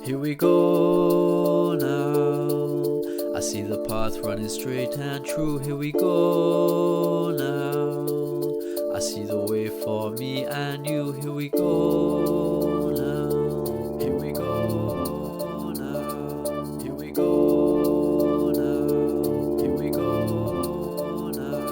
Here we go now. I see the path running straight and true. Here we go now. I see the way for me and you. Here we go now. Here we go now. Here we go now. Here we go now.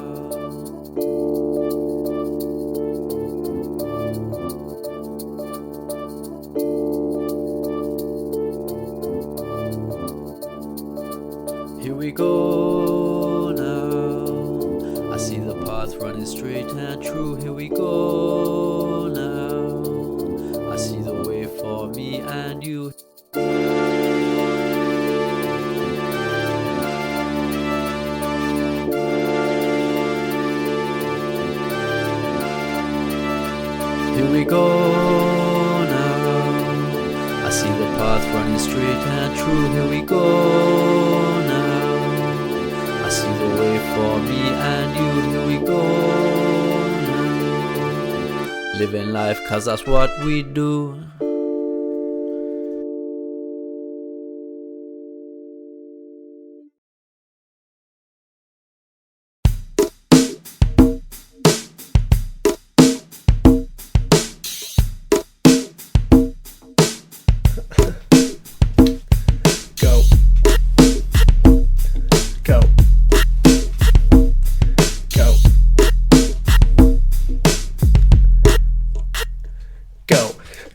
Here we go now. I see the path running straight and true. Here we go now. I see the way for me and you. Here we go now. I see the path running straight and true. Here we go now. I see the way for me and you. Here we go now. Living life 'cause that's what we do.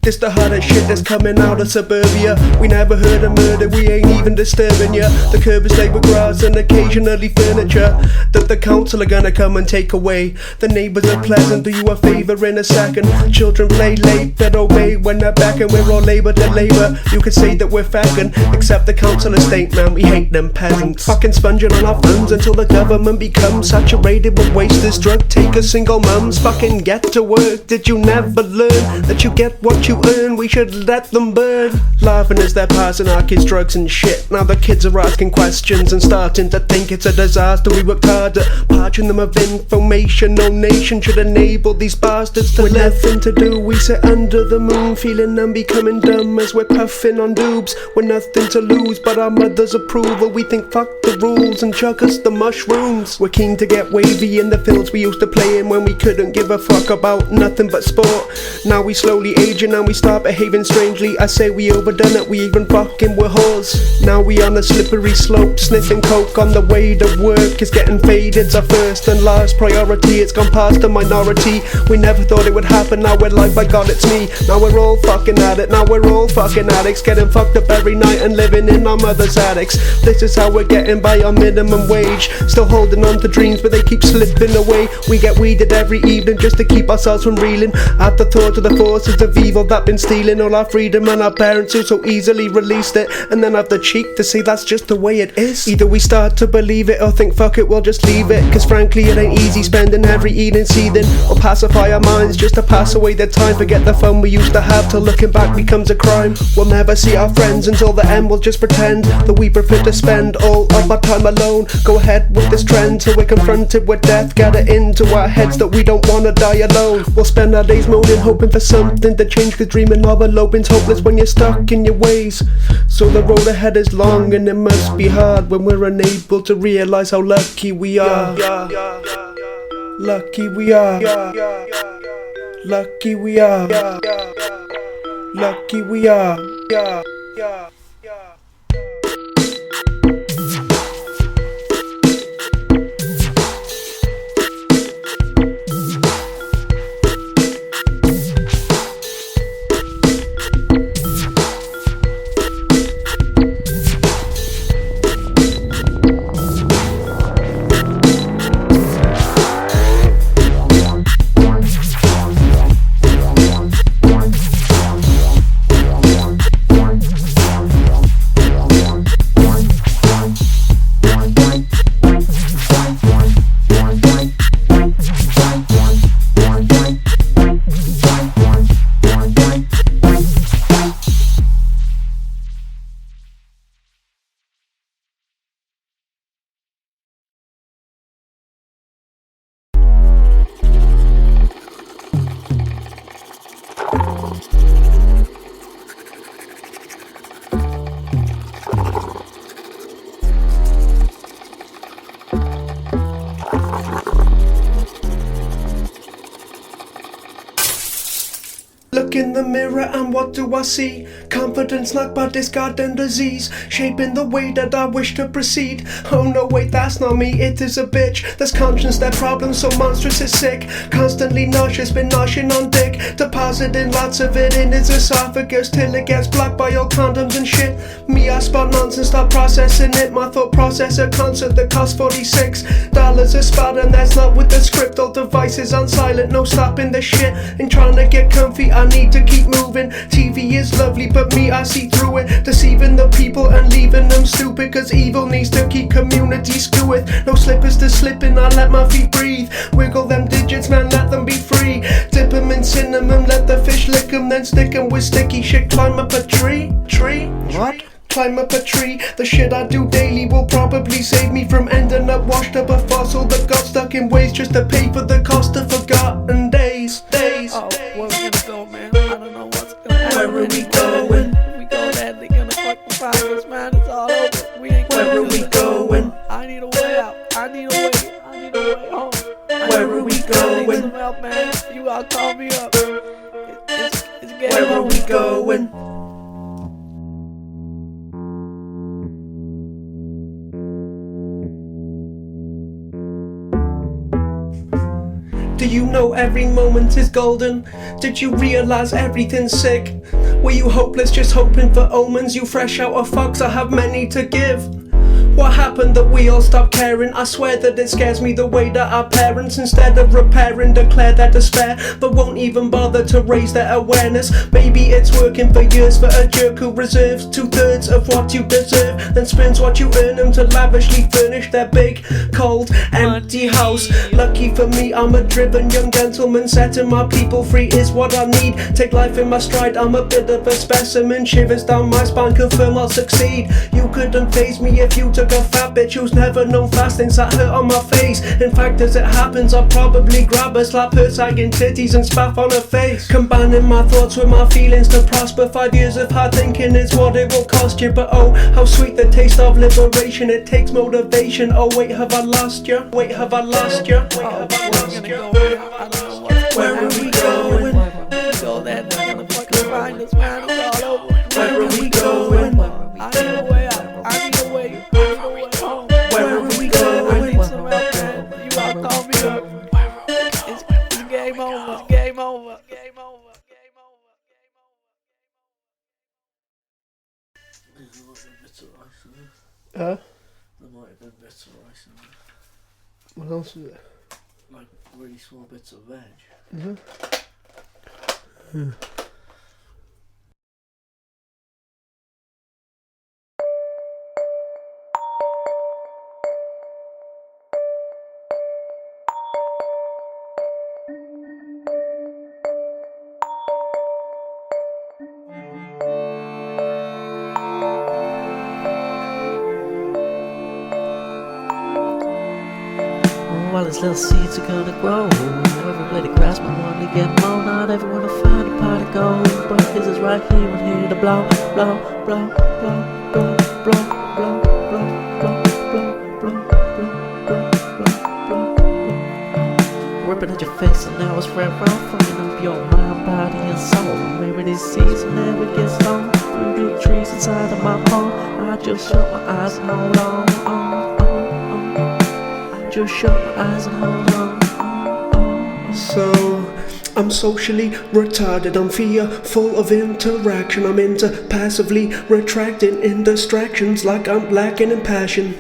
This the hardest shit that's coming out of Suburbia. We never heard of murder, we ain't even disturbing ya. The curb is laid with grass and occasionally furniture that the council are gonna come and take away. The neighbours are pleasant, do you a favour in a second. Children play late, but obey when they're back, and we're all labour to labour. You could say that we're fagging, except the council estate, man, we hate them peasants. Fucking sponging on our funds until the government becomes saturated with wasters, drug takers, single mums. Fucking get to work, did you never learn that you get what you earn? We should let them burn. Laughing as they're passing our kids drugs and shit. Now the kids are asking questions and starting to think it's a disaster. We worked hard at parching them of information. No nation should enable these bastards to live. With nothing to do, we sit under the moon, feeling numb, becoming dumb as we're puffing on doobs. With nothing to lose but our mother's approval, we think fuck the rules and chuck us the mushrooms. We're keen to get wavy in the fields we used to play in when we couldn't give a fuck about nothing but sport. Now we slowly aging and we start behaving strangely. I say we overdone it, we even fucking were whores. Now we on a slippery slope, sniffing coke on the way to work. It's getting faded, it's our first and last priority. It's gone past the minority. We never thought it would happen, now we're like, by God it's me. Now we're all fucking at it, now we're all fucking addicts, getting fucked up every night and living in our mother's attics. This is how we're getting by on minimum wage. Still holding on to dreams but they keep slipping away. We get weeded every evening just to keep ourselves from reeling at the thought of the forces of evil that been stealing all our freedom, and our parents who so easily released it, and then have the cheek to say that's just the way it is. Either we start to believe it or think fuck it, we'll just leave it, 'cause frankly it ain't easy spending every evening seething, or pacify our minds just to pass away the time. Forget the fun we used to have till looking back becomes a crime. We'll never see our friends until the end, we'll just pretend that we prefer to spend all of our time alone. Go ahead with this trend till we're confronted with death, get it into our heads that we don't wanna die alone. We'll spend our days moaning, hoping for something to change, 'cause dreaming of eloping's hopeless when you're stuck in your ways. So the road ahead is long and it must be hard when we're unable to realize how lucky we are. Lucky we are. Lucky we are. Lucky we are. Look in the mirror and what do I see? Confidence knocked by discard and disease, shaping the way that I wish to proceed. Oh no, wait, that's not me, it is a bitch. There's conscience, their problems so monstrous it's sick. Constantly nauseous, been noshing on dick, depositing lots of it in his esophagus till it gets blocked by all condoms and shit. Me, I spot nonsense, start processing it. My thought processor concert that costs $46 a spot, and that's not with the script. All devices on silent, no stopping the shit. And trying to get comfy, I need to keep moving. TV is lovely, but me, I see through it. Deceiving the people and leaving them stupid, cause evil needs to keep community skewed. No slippers to slip in, I let my feet breathe. Wiggle them digits, man, let them be free. Dip them in cinnamon, let the fish lick them, then stick them with sticky shit. Climb up a tree. What? Climb up a tree. The shit I do daily will probably save me from ending up washed up a fossil that got stuck in waste just to pay for the cost of forgotten days. Oh, where we gonna go, man? I don't know what's gonna happen. Where are we going? If we go there, they gonna fucking find us, man. It's all over. We ain't Where are we going? I need a way out. I need a way home. Where are we I need going? some help, man. You all call me up. It's game Where are over. we going? Do you know every moment is golden? Did you realize everything's sick? Were you hopeless just hoping for omens? You fresh out of fox, I have many to give. What happened that we all stopped caring? I swear that it scares me the way that our parents, instead of repairing, declare their despair, but won't even bother to raise their awareness. Maybe it's working for years for a jerk who reserves 2/3 of what you deserve, then spends what you earn them to lavishly furnish their big, cold, empty house. Lucky for me, I'm a driven young gentleman. Setting my people free is what I need. Take life in my stride, I'm a bit of a specimen. Shivers down my spine, confirm I'll succeed. You couldn't faze me if you took a fat bitch who's never known fasting, sat hurt on my face. In fact, as it happens, I'll probably grab her, slap her sagging titties and spaff on her face. Combining my thoughts with my feelings to prosper. 5 years of hard thinking is what it will cost you, but oh, how sweet the taste of liberation. It takes motivation. Oh wait, have I lost you? Wait, have I lost you? Wait, have I lost you? I don't know what's Where are we going? We go there, they're gonna fucking find us, man. It's all over. Where are we going? I need a way out. I need a way home. Where are we I going? need some help, man. You all call me up. It's game over. Game over. Game over. Game over. Huh? There might have been bits of rice in there. What else is it? Like really small bits of veg. While these little seeds are gonna grow, every blade of grass might want to get more. Not everyone will find a pot of gold, but his is right here and here to blow, blow, blow, blow, blow, blow, blow, blow, blow, blow, blow, blow, blow, blow. Ripping at your face and now it's red round, filling up your mind, body and soul. Maybe this season never gets long. 3 big trees inside of my home. I just shut my eyes and hold on. Just shut my eyes and hold on. So, I'm socially retarded, I'm fearful of interaction. I'm into passively retracting in distractions like I'm lacking in passion.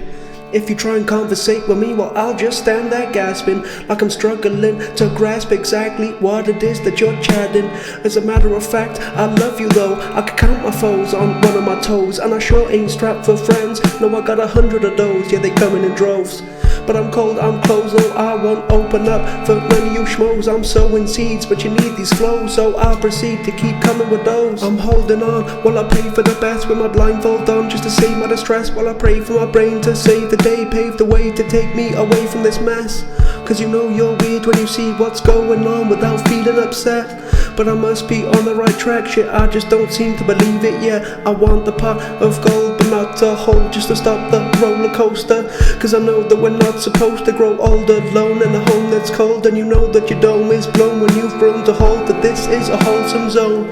If you try and conversate with me, well, I'll just stand there gasping, like I'm struggling to grasp exactly what it is that you're chatting. As a matter of fact, I love you though. I can count my foes on one of my toes, and I sure ain't strapped for friends. No, I got 100 of those, yeah, they coming in droves. But I'm cold, I'm closed, no, I won't open up for none of you schmoes. I'm sowing seeds, but you need these flows, so I'll proceed to keep coming with those. I'm holding on while I pray for the best with my blindfold on, just to save my distress, while I pray for my brain to save the day, pave the way to take me away from this mess. Cause you know you're weird when you see what's going on without feeling upset. but I must be on the right track. Shit, I just don't seem to believe it. Yeah, I want the pot of gold, but not to hold, just to stop the roller coaster. Cause I know that we're not supposed to grow old alone in a home that's cold. And you know that your dome is blown when you've grown to hold that this is a wholesome zone.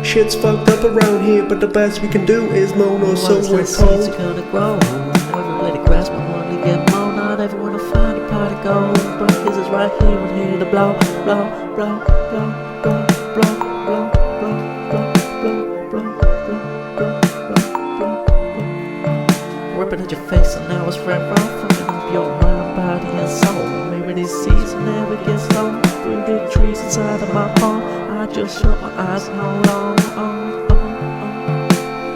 Shit's fucked up around here, but the best we can do is moan, or so we're told. Seeds are gonna grow, everybody grasp my money, get more. Not everyone will find a pot of gold, but his is right here and here to blow, blow, blow, blow, blow, blow, blow, blow, blow, blow, blow, blow, blow. Ripping at your face and now it's red raw, fucking up your mind, body and soul. Maybe this season never gets low. 3 big trees inside of my home. I just shut my eyes and hold on,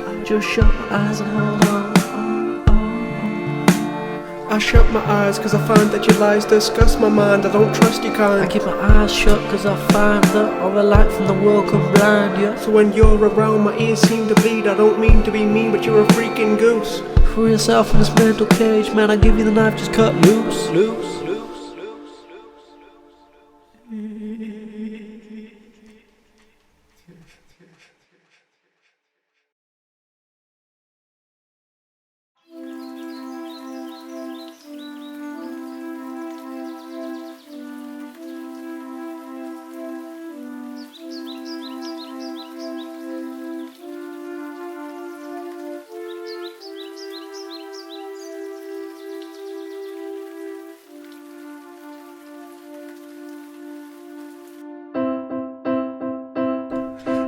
I just shut my eyes and hold on. I shut my eyes cause I find that your lies disgust my mind. I don't trust your kind. I keep my eyes shut cause I find that all the light from the world can blind you. So when you're around my ears seem to bleed. I don't mean to be mean but you're a freaking goose. Free yourself from this mental cage, man, I give you the knife, just cut loose, loose.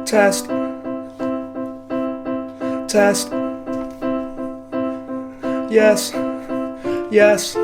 Test. Test. Yes. Yes.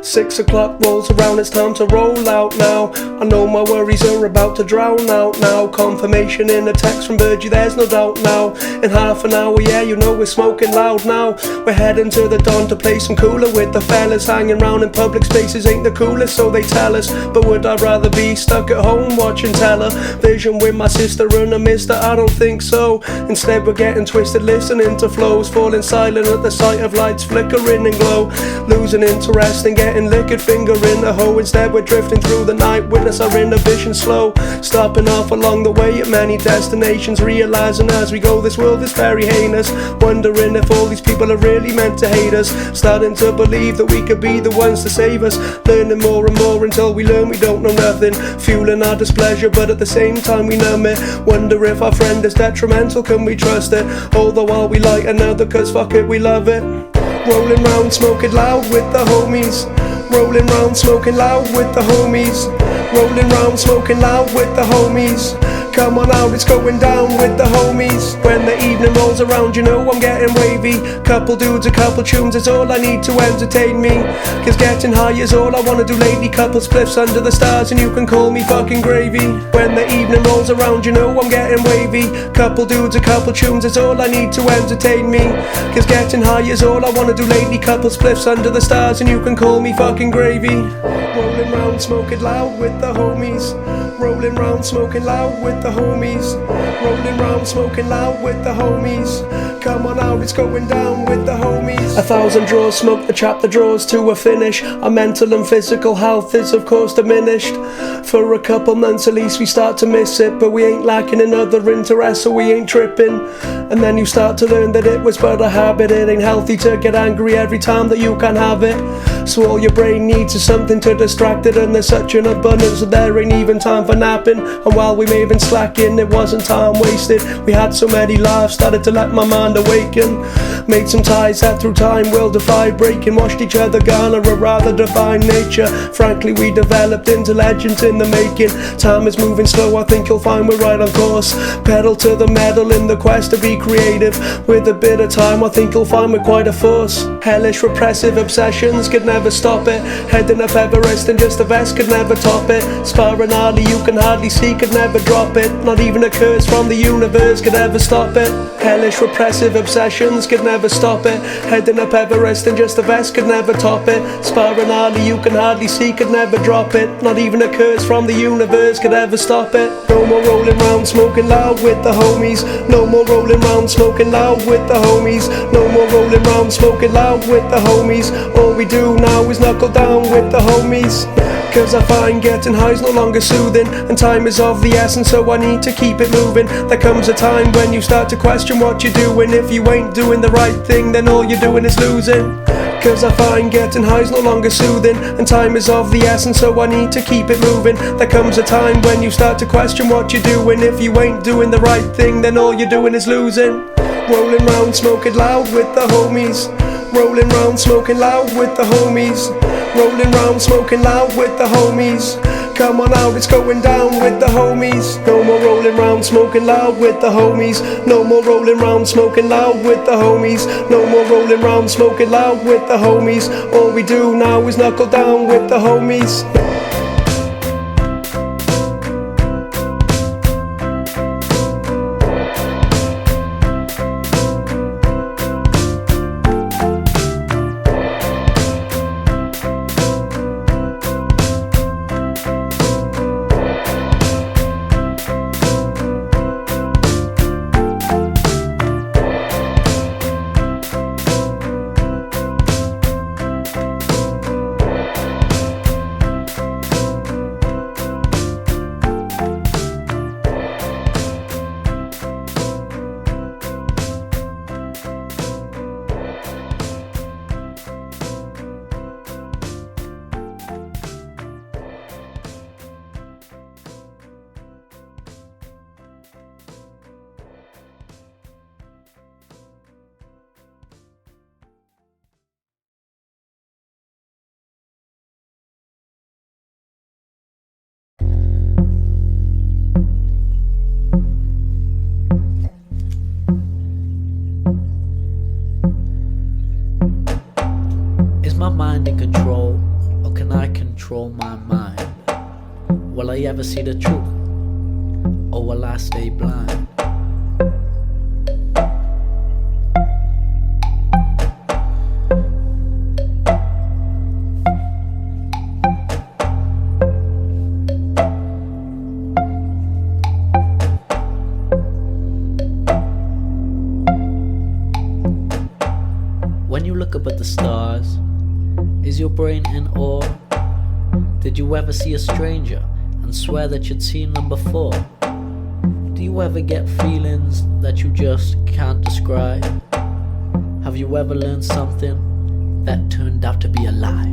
6 o'clock rolls around, it's time to roll out now. I know my worries are about to drown out now. Confirmation in a text from Virgie, there's no doubt now. In half an hour, yeah, you know we're smoking loud now. We're heading to the dawn to play some cooler with the fellas. Hanging round in public spaces ain't the coolest, so they tell us. But would I rather be stuck at home watching television with my sister and a mister? I don't think so. Instead we're getting twisted, listening to flows, falling silent at the sight of lights flickering and glow. Losing interest in getting liquid, finger in the hoe. Instead we're drifting through the night, witness our inhibition slow. Stopping off along the way at many destinations, realizing as we go this world is very heinous. Wondering if all these people are really meant to hate us. Starting to believe that we could be the ones to save us. Learning more and more until we learn we don't know nothing. Fueling our displeasure but at the same time we numb it. Wonder if our friend is detrimental, can we trust it? Although all we like another cause fuck it, we love it. Rolling round smoking loud with the homies. Rolling round smoking loud with the homies. Rolling round smoking loud with the homies. Come on out, it's going down with the homies. When the evening rolls around, you know I'm getting wavy. Couple dudes, a couple tunes is all I need to entertain me. Cause getting high is all I wanna do lately. Couple spliffs under the stars and you can call me fucking gravy. When the evening rolls around, you know I'm getting wavy. Couple dudes, a couple tunes is all I need to entertain me. Cause getting high is all I wanna do lately. Couple spliffs under the stars and you can call me fucking gravy. Rolling round smoking loud with the homies. Rolling round smoking loud with the homies. Rolling round smoking loud with the homies. Come on out, it's going down with the homies. 1,000 draws, smoke the chapter draws to a finish. Our mental and physical health is of course diminished. For a couple months at least we start to miss it, but we ain't lacking in other interests so we ain't tripping. And then you start to learn that it was but a habit. It ain't healthy to get angry every time that you can have it. So all your brain needs is something to distract it, and there's such an abundance that there ain't even time for napping. And while we may have been slacking, it wasn't time wasted. We had so many laughs, started to let my mind awaken. Made some ties that through time will defy breaking. Watched each other garner a rather divine nature. Frankly we developed into legends in the making. Time is moving slow, I think you'll find we're right on course. Pedal to the metal in the quest to be creative. With a bit of time I think you'll find we're quite a force. Hellish repressive obsessions could never stop it. Heading up Everest and just a vest could never top it. Sparring hardly you can hardly see could never drop it. Not even a curse from the universe could ever stop it. Hellish repressive obsessions could never stop it. Heading up Everest and just a vest could never top it. Sparring hardly you can hardly see could never drop it. Not even a curse from the universe could ever stop it. No more rolling round smoking loud with the homies. No more rolling round smoking loud with the homies. No more rolling round smoking loud with the homies. All we do now is knuckle down with the homies. Cause I find getting high's no longer soothing, and time is of the essence, so I need to keep it moving. There comes a time when you start to question what you're doing. If you ain't doing the right thing, then all you're doing is losing. Cause I find getting high's no longer soothing, and time is of the essence, so I need to keep it moving. There comes a time when you start to question what you're doing. If you ain't doing the right thing, then all you're doing is losing. Rolling round, smoking loud with the homies. Rolling round, smoking loud with the homies. Rolling round, smoking loud with the homies. Come on out, it's going down with the homies. No more rolling round, smoking loud with the homies. No more rolling round, smoking loud with the homies. No more rolling round, smoking loud with the homies. All we do now is knuckle down with the homies. Is my mind in control, or can I control my mind? Will I ever see the truth, or will I stay blind? When you look up at the stars, is your brain in awe? Did you ever see a stranger and swear that you'd seen them before? Do you ever get feelings that you just can't describe? Have you ever learned something that turned out to be a lie?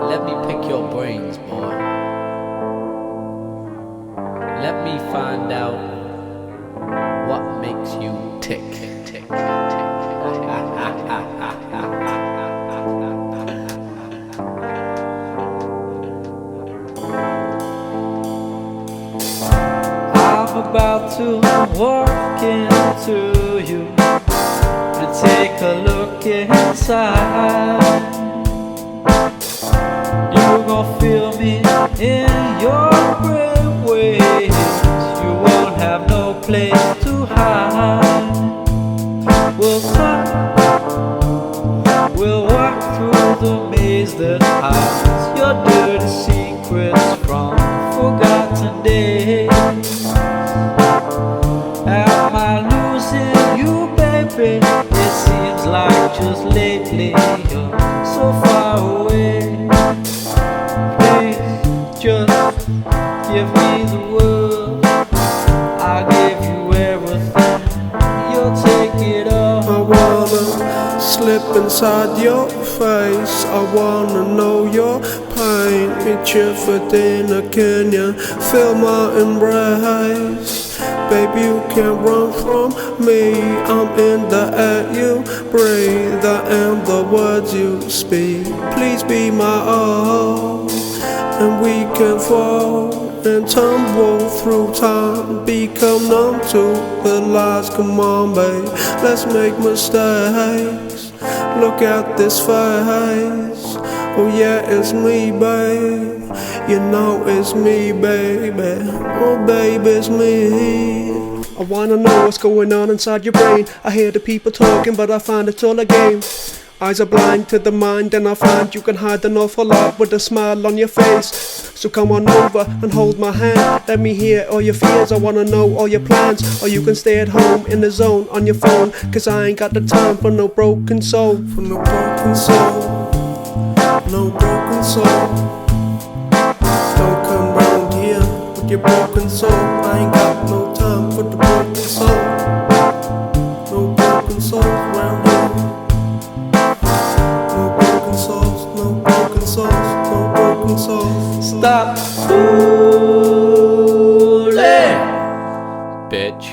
Let me pick your brains, boy. Let me find out what makes you tick. I'm about to walk into you and take a look inside. You gon' feel me in your brainwaves. You won't have no place to hide. We'll talk, we'll walk through the maze that hides your dirty secrets from forgotten days. Am I losing you, baby? It seems like just lately you're so far away. Just give me the world, I'll give you everything, you'll take it all. I wanna slip inside your face, I wanna know your pain. Meet you for dinner, can you feel my embrace? Baby, you can't run from me, I'm in the air you breathe, I am the words you speak. Please be my all, and we can fall and tumble through time, become numb to the lies. Come on, babe, let's make mistakes. Look at this face, oh yeah, it's me, babe. You know it's me, baby. Oh, baby, it's me. I wanna know what's going on inside your brain. I hear the people talking, but I find it's all a game. Eyes are blind to the mind, and I find you can hide an awful lot with a smile on your face. So come on over and hold my hand. Let me hear all your fears, I wanna know all your plans. Or you can stay at home in the zone on your phone, cause I ain't got the time for no broken soul. For no broken soul, no broken soul. Don't come round here with your broken soul. I ain't got no time for the broken soul. No broken souls round here. No broken souls. Stop fooling, bitch.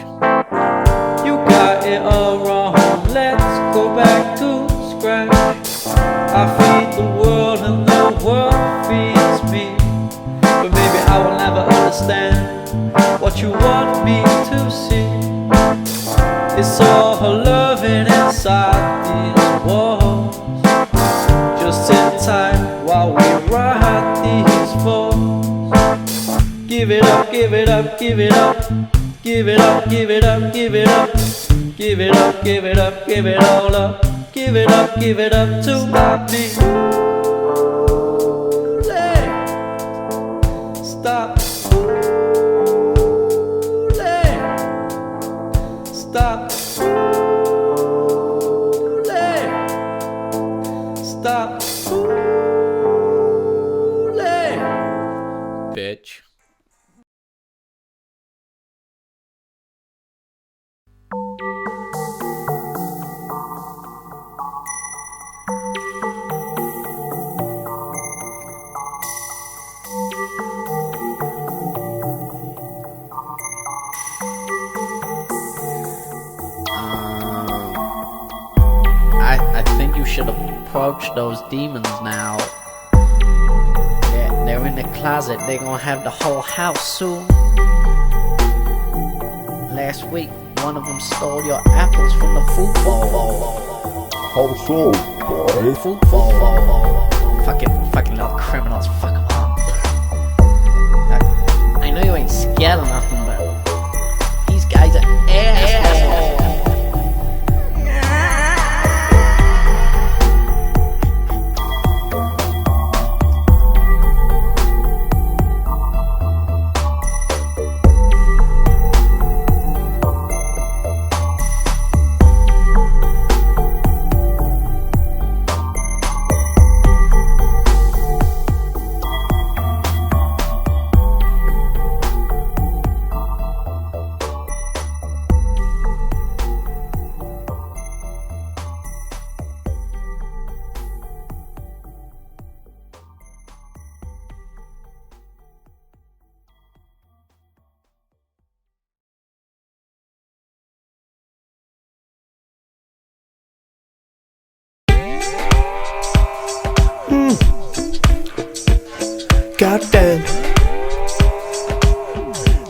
You got it all wrong. Let's go back to scratch. I feed the world and the world feeds me. But maybe I will never understand what you want me to see. It's all her loving inside these walls. Just sit tight while we ride these falls. Give it up, give it up, give it up. Give it up, give it up, give it up. Give it up, give it up, give it all up. Give it up to me. Stop fooling. Stop fooling. Stop fooling, bitch. I think you should approach those demons now. They're in the closet. They're gonna have the whole house soon. Last week, one of them stole your apples from the fruit bowl. How so, boy? Fruit bowl. Fucking little criminals. Fuck 'em up. I know you ain't scared of nothing, but these guys are assholes. Goddamn.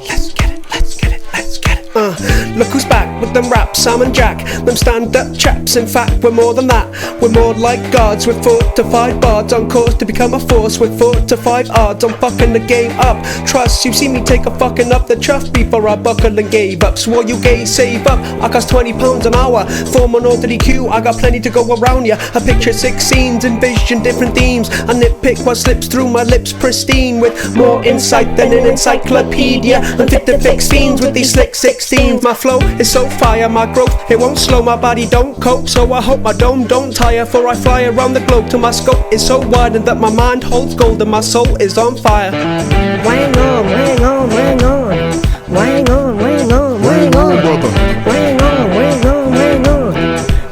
Let's get it, let's get it, let's get it. Look who's back with them raps, Salmon Jack. Them stand-up chaps, in fact we're more than that. We're more like gods with 4 to 5 bards. On course to become a force with 4 to 5 odds. I'm fucking the game up. Trust, you see me take a fucking up the chuff before I buckled and gave up. So all you gays save up, I cost £20 an hour. Form an orderly queue, I got plenty to go around ya. I picture 6 scenes, envision different themes. I nitpick what slips through my lips pristine, with more insight than an encyclopedia. I'm fit to fix fiends with these slick 16s. My flow is so fire, my growth, it won't slow. My body don't cope, so I hope my dome don't tire. For I fly around the globe till my scope is so wide, and that my mind holds gold and my soul is on fire. Wang on, wang on, wang on. Wang on, wang on, wang on. Wang on, wang on, wang on.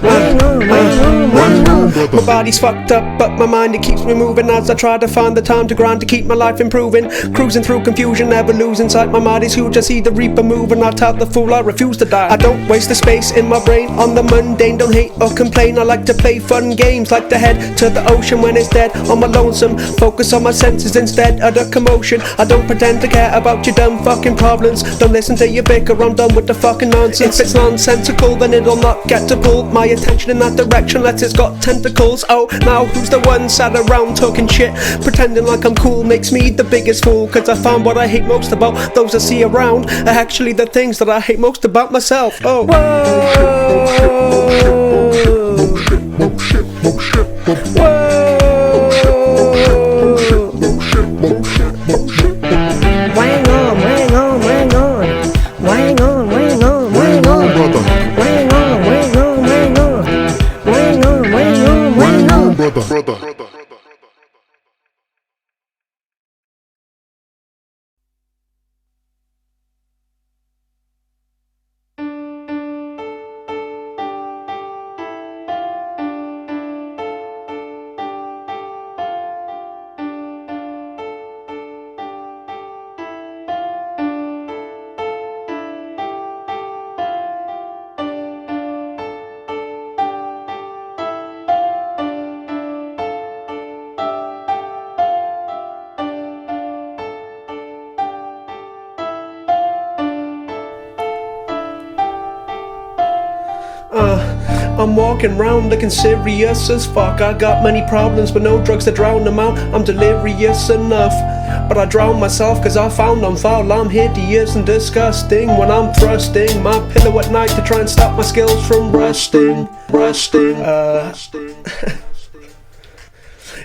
Wang on, wang on, wang on. My body's fucked up, but my mind, it keeps me moving as I try to find the time to grind to keep my life improving. Cruising through confusion, never losing sight. My mind is huge, I see the reaper moving. I tell the fool I refuse to die. I don't waste the space in my brain on the mundane. Don't hate or complain, I like to play fun games. Like to head to the ocean when it's dead on my lonesome. Focus on my senses instead of the commotion. I don't pretend to care about your dumb fucking problems. Don't listen to your bicker, I'm done with the fucking nonsense. If it's nonsensical, then it'll not get to pull my attention in that direction. Unless it's got tentacles obstacles. Oh, now who's the one sat around talking shit, pretending like I'm cool, makes me the biggest fool. Cause I found what I hate most about those I see around are actually the things that I hate most about myself. Oh, Wang on, wang on, wang on. Wang on, wang on, wang on. Wang on, wang on, wang on. Wang on, wang on, wang on. brother. I'm walking round looking serious as fuck. I got many problems but no drugs to drown them out. I'm delirious enough, but I drown myself cause I found I'm foul. I'm hideous and disgusting when I'm thrusting my pillow at night to try and stop my skills from rusting.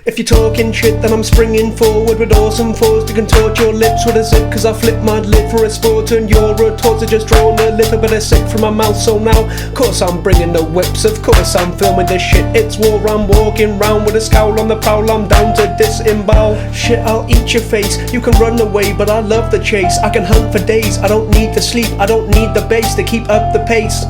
If you're talking shit, then I'm springing forward with awesome force to contort your lips with a zip. Cause I flip my lid for a sport and your retorts are just drawn a little bit of sick from my mouth. So now, of course I'm bringing the whips, of course I'm filming this shit. It's war, I'm walking round with a scowl on the prowl. I'm down to disembowel. Shit, I'll eat your face. You can run away, but I love the chase. I can hunt for days, I don't need the sleep, I don't need the bass to keep up the pace.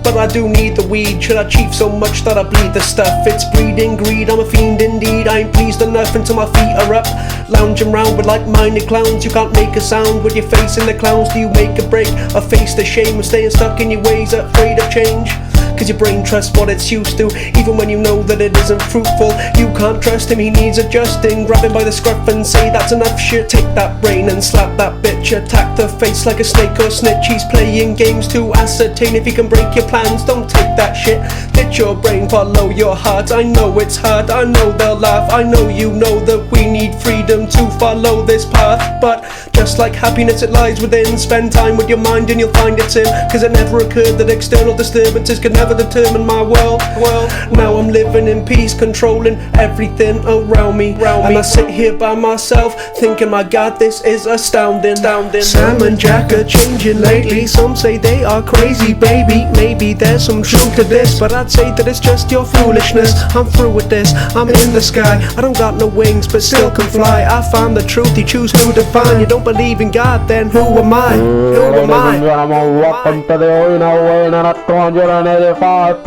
But I do need the weed. Should I chief so much that I bleed the stuff? It's breeding greed, I'm a fiend indeed. I ain't pleased enough until my feet are up, lounging round with like-minded clowns. You can't make a sound with your face in the clowns. Do you make a break or face the shame of staying stuck in your ways, afraid of change? Cause your brain trusts what it's used to, even when you know that it isn't fruitful. You can't trust him, he needs adjusting. Grab him by the scruff and say that's enough shit. Take that brain and slap that bitch. Attack the face like a snake or snitch. He's playing games to ascertain if he can break your plans. Don't take that shit, ditch your brain, follow your heart. I know it's hard, I know they'll laugh. I know you know that we need freedom to follow this path. But just like happiness, it lies within. Spend time with your mind and you'll find it's in. Cause it never occurred that external disturbances could never determine my world. Well, now I'm living in peace, controlling everything around me. And I sit here by myself, thinking, my God, this is astounding. Sam and Jack are changing lately. Some say they are crazy, baby. Maybe there's some truth to this, but I'd say that it's just your foolishness. I'm through with this, I'm in the sky. I don't got no wings, but still can fly. I found the truth, you choose to define. You don't believe in God, then who am I? Who am I? Welcome to the Way Not 285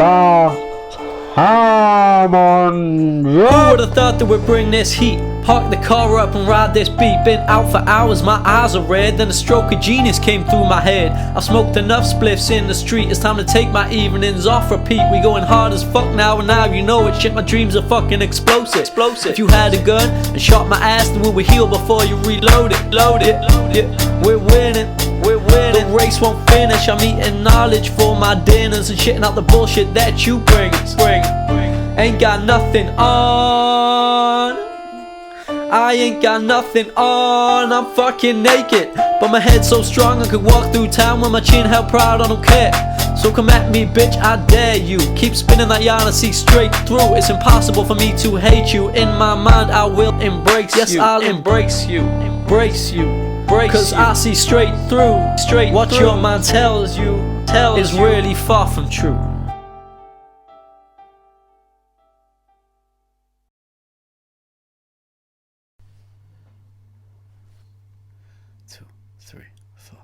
Salmon. Who would've thought that we'd bring this heat? Park the car up and ride this beat. Been out for hours, my eyes are red. Then a stroke of genius came through my head. I've smoked enough spliffs in the street. It's time to take my evenings off repeat. We going hard as fuck now, and now you know it. Shit, my dreams are fucking explosive. If you had a gun and shot my ass, then we would heal before you reload it. Yeah, we're winning. The race won't finish. I'm eating knowledge for my dinners and shitting out the bullshit that you bring. Ain't got nothing on. I ain't got nothing on. I'm fucking naked, but my head's so strong I could walk through town with my chin held proud. I don't care. So come at me, bitch, I dare you. Keep spinning that yarn and see straight through. It's impossible for me to hate you. In my mind I will embrace you. Yes, I'll embrace you. Cause I see straight through. What your mind tells you is really far from true. 2, 3, 4.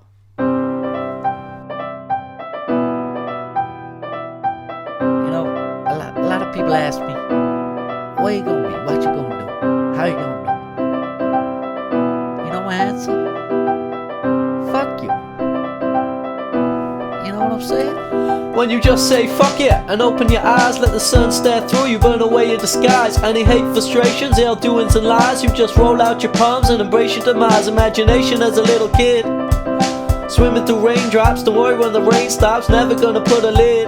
You know, a lot of people ask me, where you gonna be? What you gonna do? How you gonna do? You know my answer? Fuck you. You know what I'm saying? When you just say fuck it and open your eyes, let the sun stare through you, burn away your disguise. Any hate, frustrations, ill doings and lies, you just roll out your palms and embrace your demise. Imagination as a little kid, swimming through raindrops. Don't worry when the rain stops, never gonna put a lid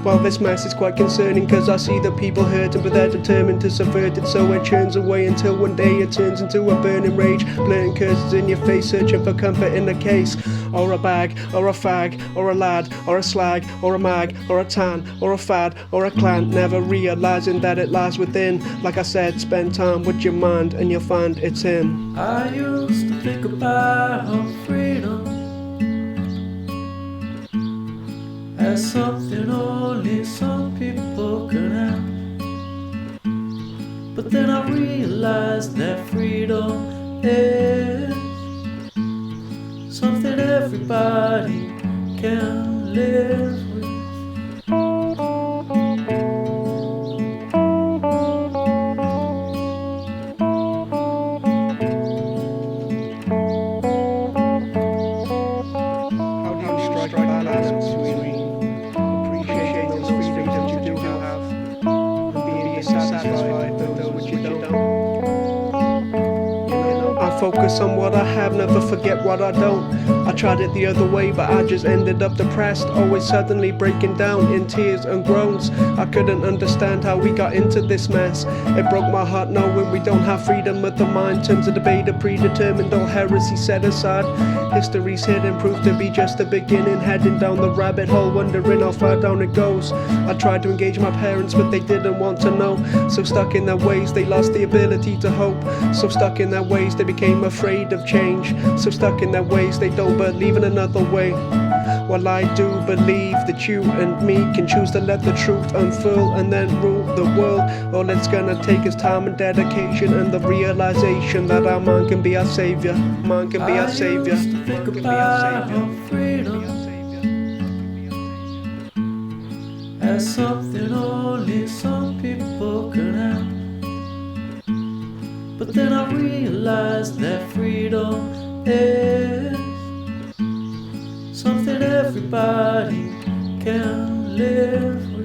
Well, this mess is quite concerning, cause I see the people hurting, but they're determined to subvert it, so it churns away until one day it turns into a burning rage, blurting curses in your face, searching for comfort in a case, or a bag, or a fag, or a lad, or a slag, or a mag, or a tan, or a fad, or a clan, never realizing that it lies within. Like I said, spend time with your mind and you'll find it's in. I used to think about freedom as something only some people could have. But then I realized that freedom is something everybody can live with. How do you strike a balance between appreciating those freedoms you do have and being dissatisfied with those which you don't? I focus on what I have, never forget what I don't. I tried it the other way, but I just ended up depressed, always suddenly breaking down in tears and groans. I couldn't understand how we got into this mess. It broke my heart knowing we don't have freedom of the mind. Terms of debate are predetermined, all heresy set aside. History's hidden, proved to be just the beginning. Heading down the rabbit hole, wondering how far down it goes. I tried to engage my parents, but they didn't want to know. So stuck in their ways, they lost the ability to hope. So stuck in their ways, they became afraid of change. So stuck in their ways, they don't believe in another way. Well, I do believe that you and me can choose to let the truth unfurl and then rule the world. All it's gonna take is time and dedication and the realization that our mind can be our savior. Mind can be our savior. I used to think about freedom as something only some people could have. But then I realized that freedom is something everybody can live with.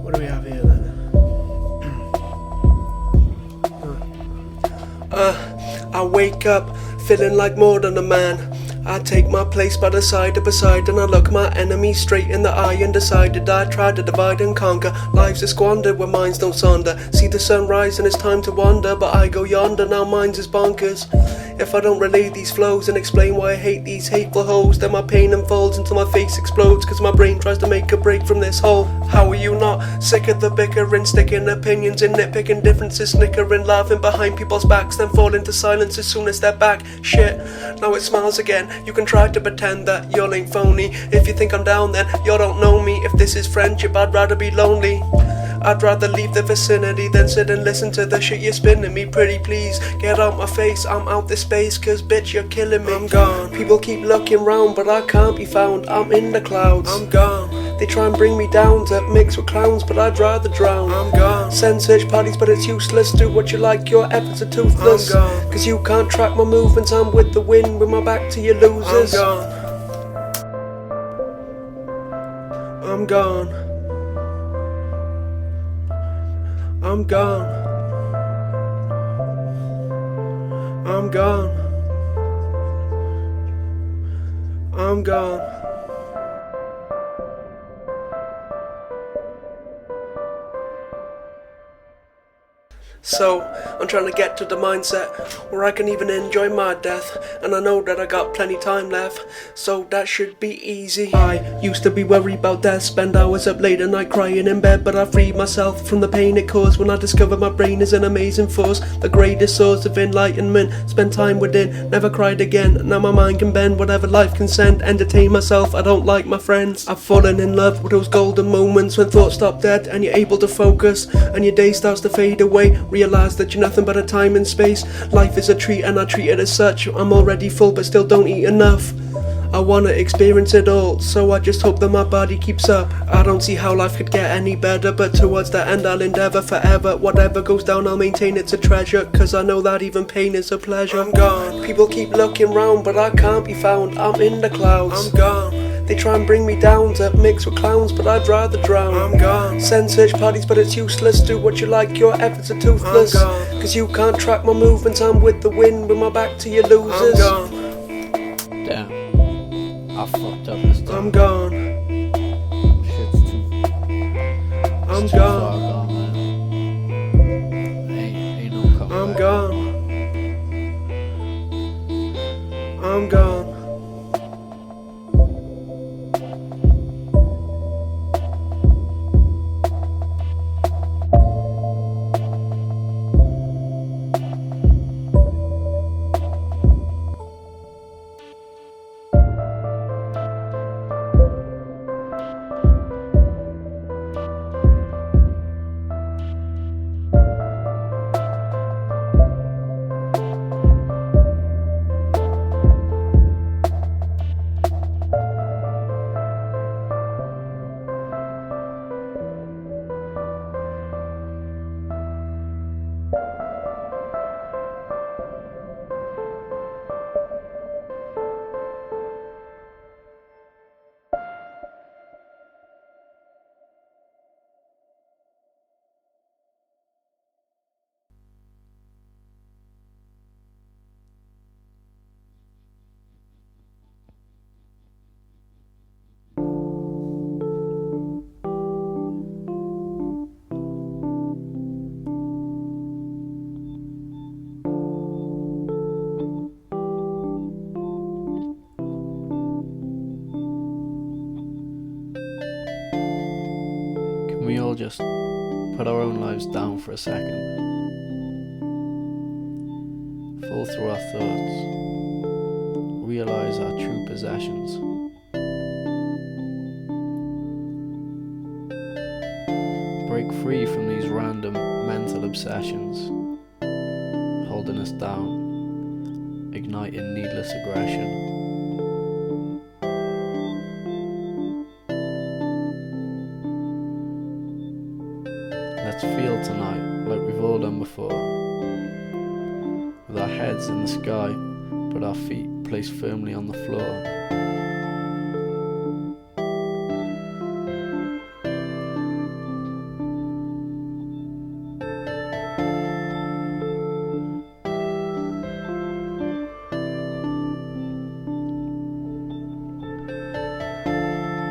What do we have here then? I wake up feeling like more than a man. I take my place by the side of beside and I look my enemy straight in the eye and decided I try to divide and conquer. Lives are squandered when minds don't sonder. See the sun rise and it's time to wander, but I go yonder, now minds is bonkers. If I don't relay these flows and explain why I hate these hateful hoes, then my pain unfolds until my face explodes, cause my brain tries to make a break from this hole. How are you not sick of the bickering, sticking opinions and nitpicking differences, snickering, laughing behind people's backs, then fall into silence as soon as they're back? Shit, now it smiles again. You can try to pretend that you're ain't phony. If you think I'm down then you don't know me. If this is friendship I'd rather be lonely. I'd rather leave the vicinity than sit and listen to the shit you're spinning me. Pretty please, get out my face, I'm out this space, cause bitch you're killing me. I'm gone. People keep looking round but I can't be found, I'm in the clouds. I'm gone. They try and bring me down to mix with clowns but I'd rather drown. I'm gone. Send search parties but it's useless, do what you like, your efforts are toothless. I'm gone. Cause you can't track my movements, I'm with the wind, with my back to your losers. I'm gone. I'm gone. I'm gone. I'm gone. I'm gone. So, I'm trying to get to the mindset where I can even enjoy my death. And I know that I got plenty time left, so that should be easy. I used to be worried about death, spend hours up late at night crying in bed. But I freed myself from the pain it caused when I discovered my brain is an amazing force, the greatest source of enlightenment. Spend time within, never cried again. Now my mind can bend whatever life can send. Entertain myself, I don't like my friends. I've fallen in love with those golden moments when thoughts stop dead and you're able to focus and your day starts to fade away. Realize that you're nothing but a time and space. Life is a treat and I treat it as such. I'm already full but still don't eat enough. I wanna experience it all, so I just hope that my body keeps up. I don't see how life could get any better, but towards the end I'll endeavour forever. Whatever goes down I'll maintain it's a treasure, cause I know that even pain is a pleasure. I'm gone, people keep looking round but I can't be found. I'm in the clouds, I'm gone. They try and bring me down to mix with clowns, but I'd rather drown. I'm gone. Send search parties, but it's useless. Do what you like, your efforts are toothless. I'm gone. Cause you can't track my movements, I'm with the wind, with my back to your losers. I'm gone. Damn, I fucked up this time. I'm gone. Shit's too, I'm it's too gone. far gone, man. Ain't no coming I'm back. gone. I'm gone. Can we all just put our own lives down for a second? Fall through our thoughts. Realize our true possessions. Break free from these random mental obsessions, holding us down, igniting needless aggression. Let's feel tonight like we've all done before, with our heads in the sky but our feet placed firmly on the floor.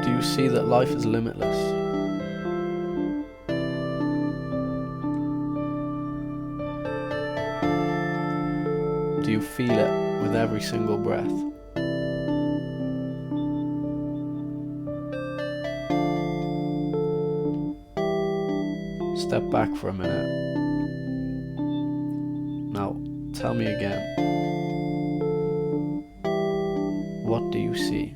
Do you see that life is limitless? Do you feel it with every single breath? Step back for a minute. Now, tell me again. What do you see?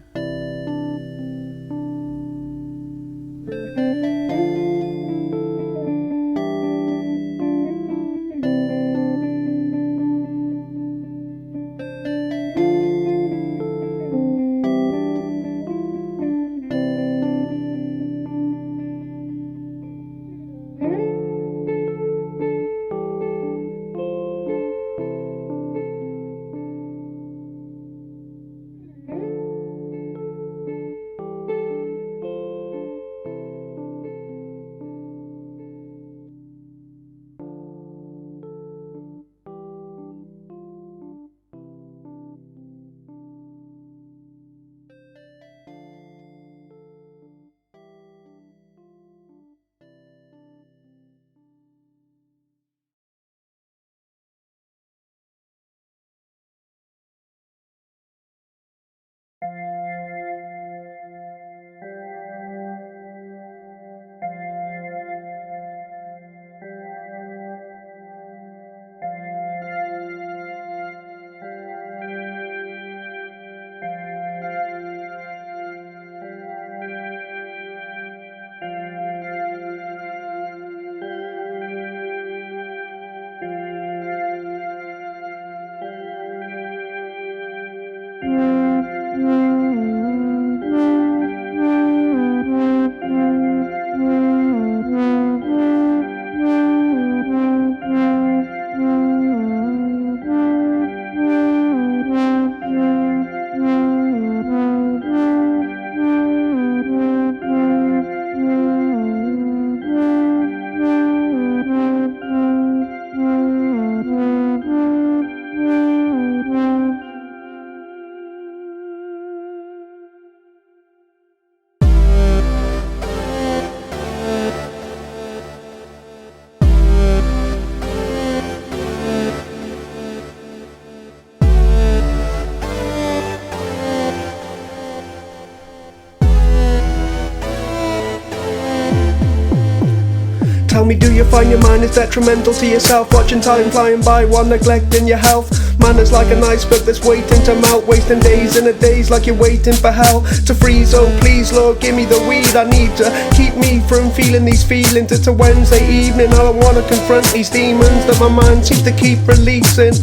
Tell me, do you find your mind is detrimental to yourself? Watching time flying by while neglecting your health. Man is like an iceberg that's waiting to melt, wasting days in a daze like you're waiting for hell to freeze. Oh please Lord, give me the weed I need to keep me from feeling these feelings. It's a Wednesday evening, I don't wanna confront these demons that my mind seems to keep releasing.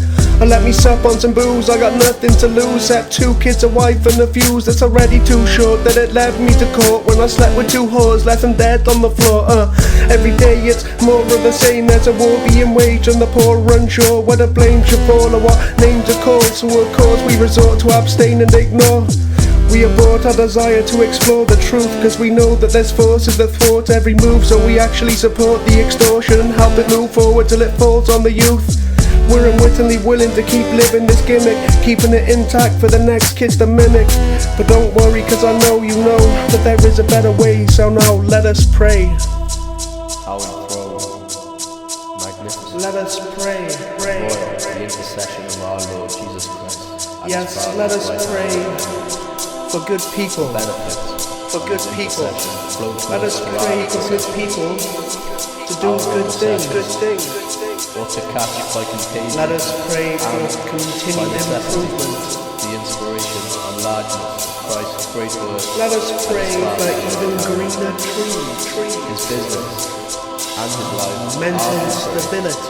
And let me sup on some booze, I got nothing to lose except 2 kids, a wife and a fuse that's already too short that it led me to court when I slept with 2 whores, left them dead on the floor. Every day it's more of the same, there's a war being waged and the poor are unsure where the blame should fall or what names are called. So of course we resort to abstain and ignore. We abort our desire to explore the truth, cause we know that there's forces that thwart every move. So we actually support the extortion and help it move forward till it falls on the youth. We're unwittingly willing to keep living this gimmick, keeping it intact for the next kids to mimic. But don't worry, cause I know you know that there is a better way. So now let us pray. How enthroned, magnificent. Let us pray, pray. The intercession of our Lord Jesus Christ. Yes, let us pray for good people. For good people. Let us pray for good people to do good things. Or to catch by contagion. Let us pray for continued improvement. The inspiration and largeness of Christ's great word. Let us pray for even greener trees. His business and his life. Mental stability.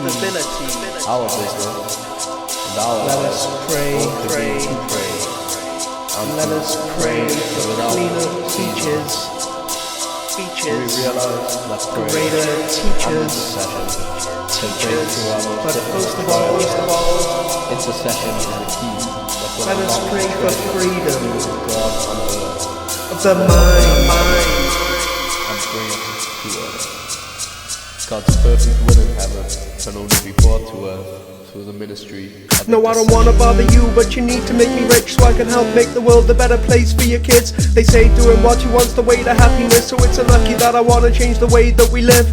Our business and our Let life. us pray. And Let us pray for cleaner teachers. We realize that prayer Greater and teachers. but most of all, intercession is the key. Let us pray for freedom God on earth of the mind. and bring it to earth. God's perfect will in heaven can only be brought to earth through the ministry of No, I don't wanna bother you, but you need to make me rich so I can help make the world a better place for your kids. They say doing what you want's the way to happiness, so it's unlucky that I wanna change the way that we live.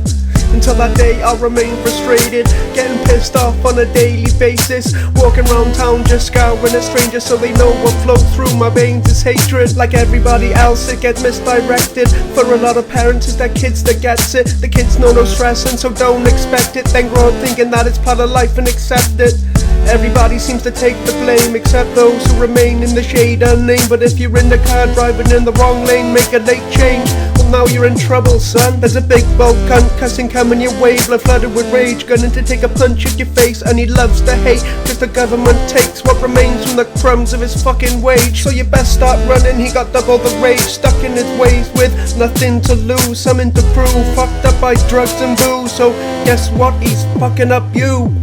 Until that day I'll remain frustrated, getting pissed off on a daily basis, walking around town just scouring at strangers so they know what flows through my veins is hatred. Like everybody else it gets misdirected. For a lot of parents it's their kids that gets it. The kids know no stress and so don't expect it, then grow up thinking that it's part of life and accept it. Everybody seems to take the blame except those who remain in the shade unnamed. But if you're in the car driving in the wrong lane, make a late change, well now you're in trouble son. There's a big bold cunt cussing coming your way, blood flooded with rage, gunning to take a punch at your face. And he loves to hate cause the government takes what remains from the crumbs of his fucking wage. So you best start running, he got double the rage, stuck in his ways with nothing to lose, something to prove, fucked up by drugs and booze. So guess what, he's fucking up you.